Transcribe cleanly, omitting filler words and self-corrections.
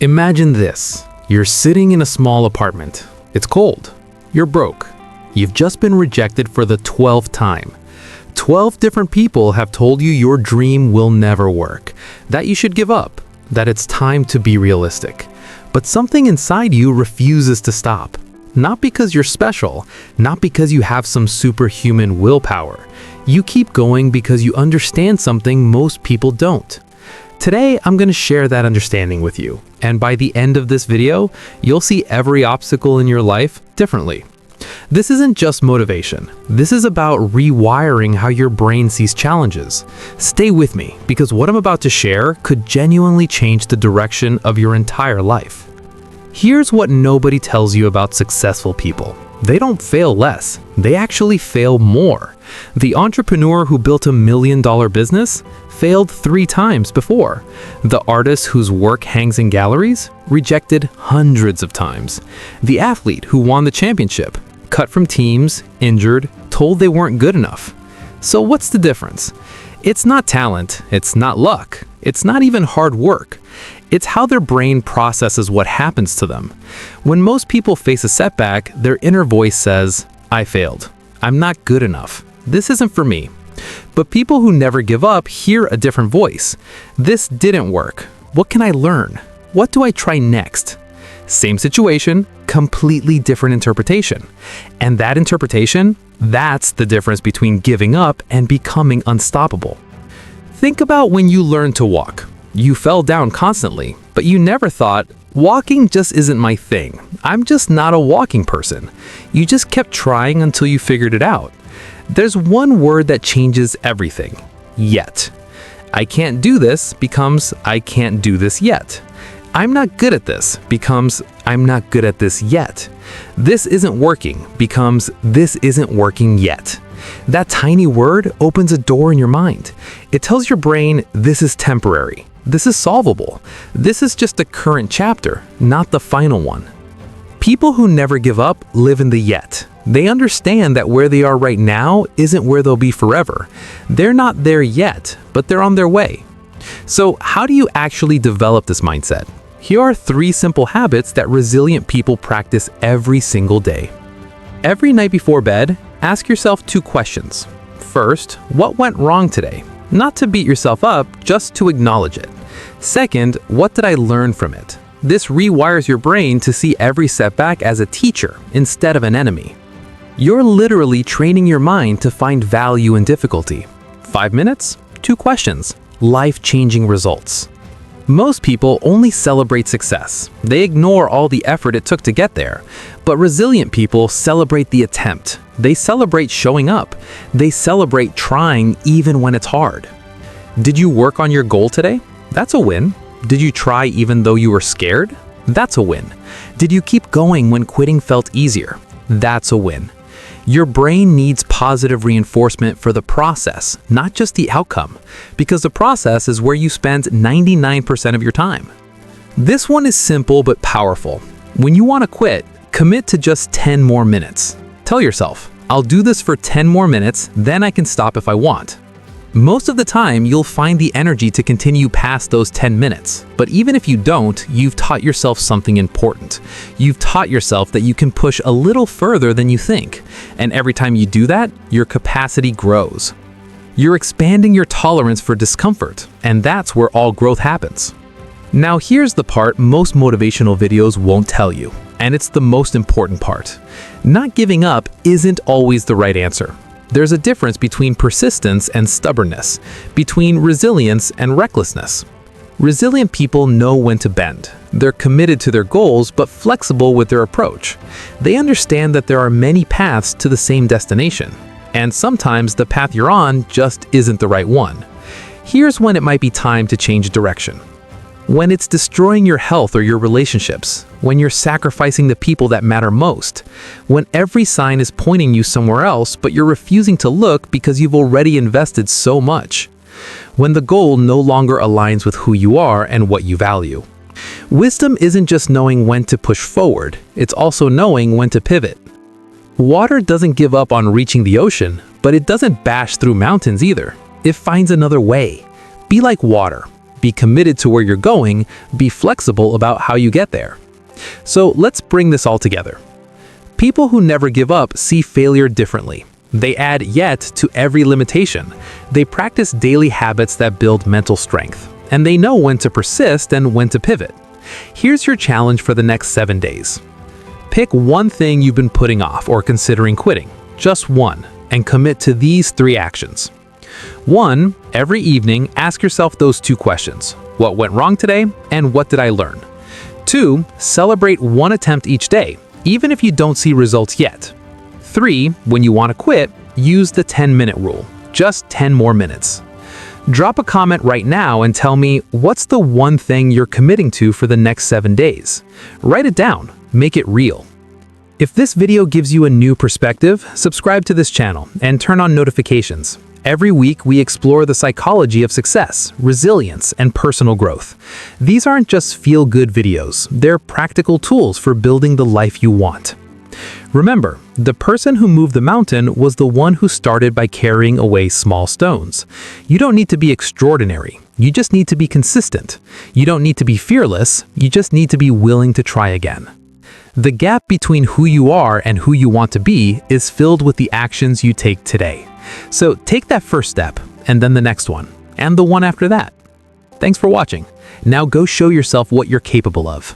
Imagine this. You're sitting in a small apartment. It's cold. You're broke. You've just been rejected for the 12th time. 12 different people have told you your dream will never work, that you should give up, that it's time to be realistic. But something inside you refuses to stop. Not because you're special, not because you have some superhuman willpower. You keep going because you understand something most people don't. Today, I'm going to share that understanding with you. And by the end of this video, you'll see every obstacle in your life differently. This isn't just motivation. This is about rewiring how your brain sees challenges. Stay with me, because what I'm about to share could genuinely change the direction of your entire life. Here's what nobody tells you about successful people. They don't fail less. They actually fail more. The entrepreneur who built $1 million business failed 3 times before. The artist whose work hangs in galleries rejected hundreds of times. The athlete who won the championship, cut from teams, injured, told they weren't good enough. So what's the difference? It's not talent, it's not luck, it's not even hard work. It's how their brain processes what happens to them. When most people face a setback, their inner voice says, "I failed. I'm not good enough. This isn't for me." But people who never give up hear a different voice. "This didn't work. What can I learn? What do I try next?" Same situation, completely different interpretation. And that interpretation, that's the difference between giving up and becoming unstoppable. Think about when you learned to walk. You fell down constantly, but you never thought, "Walking just isn't my thing. I'm just not a walking person." You just kept trying until you figured it out. There's one word that changes everything: yet. "I can't do this" becomes "I can't do this yet." "I'm not good at this" becomes "I'm not good at this yet." "This isn't working" becomes "this isn't working yet." That tiny word opens a door in your mind. It tells your brain, this is temporary. This is solvable. This is just a current chapter, not the final one. People who never give up live in the yet. They understand that where they are right now isn't where they'll be forever. They're not there yet, but they're on their way. So how do you actually develop this mindset? Here are 3 simple habits that resilient people practice every single day. Every night before bed, ask yourself 2 questions. First, what went wrong today? Not to beat yourself up, just to acknowledge it. Second, what did I learn from it? This rewires your brain to see every setback as a teacher instead of an enemy. You're literally training your mind to find value in difficulty. 5 minutes, 2 questions, life-changing results. Most people only celebrate success. They ignore all the effort it took to get there. But resilient people celebrate the attempt. They celebrate showing up. They celebrate trying even when it's hard. Did you work on your goal today? That's a win. Did you try even though you were scared? That's a win. Did you keep going when quitting felt easier? That's a win. Your brain needs positive reinforcement for the process, not just the outcome, because the process is where you spend 99% of your time. This one is simple but powerful. When you want to quit, commit to just 10 more minutes. Tell yourself, "I'll do this for 10 more minutes, then I can stop if I want." Most of the time, you'll find the energy to continue past those 10 minutes. But even if you don't, you've taught yourself something important. You've taught yourself that you can push a little further than you think. And every time you do that, your capacity grows. You're expanding your tolerance for discomfort, and that's where all growth happens. Now here's the part most motivational videos won't tell you, and it's the most important part. Not giving up isn't always the right answer. There's a difference between persistence and stubbornness, between resilience and recklessness. Resilient people know when to bend. They're committed to their goals but flexible with their approach. They understand that there are many paths to the same destination, and sometimes the path you're on just isn't the right one. Here's when it might be time to change direction. When it's destroying your health or your relationships, when you're sacrificing the people that matter most, when every sign is pointing you somewhere else but you're refusing to look because you've already invested so much, when the goal no longer aligns with who you are and what you value. Wisdom isn't just knowing when to push forward, it's also knowing when to pivot. Water doesn't give up on reaching the ocean, but it doesn't bash through mountains either. It finds another way. Be like water. be committed to where you're going, be flexible about how you get there. So let's bring this all together. People who never give up see failure differently. They add yet to every limitation. They practice daily habits that build mental strength, and they know when to persist and when to pivot. Here's your challenge for the next 7 days. Pick one thing you've been putting off or considering quitting, just one, and commit to these 3 actions. 1. Every evening, ask yourself those 2 questions. What went wrong today, and what did I learn? 2. Celebrate one attempt each day, even if you don't see results yet. 3. When you want to quit, use the 10-minute rule, just 10 more minutes. Drop a comment right now and tell me what's the one thing you're committing to for the next 7 days. Write it down, make it real. If this video gives you a new perspective, subscribe to this channel and turn on notifications. Every week, we explore the psychology of success, resilience, and personal growth. These aren't just feel-good videos, they're practical tools for building the life you want. Remember, the person who moved the mountain was the one who started by carrying away small stones. You don't need to be extraordinary, you just need to be consistent. You don't need to be fearless, you just need to be willing to try again. The gap between who you are and who you want to be is filled with the actions you take today. So take that first step, and then the next one, and the one after that. Thanks for watching. Now go show yourself what you're capable of.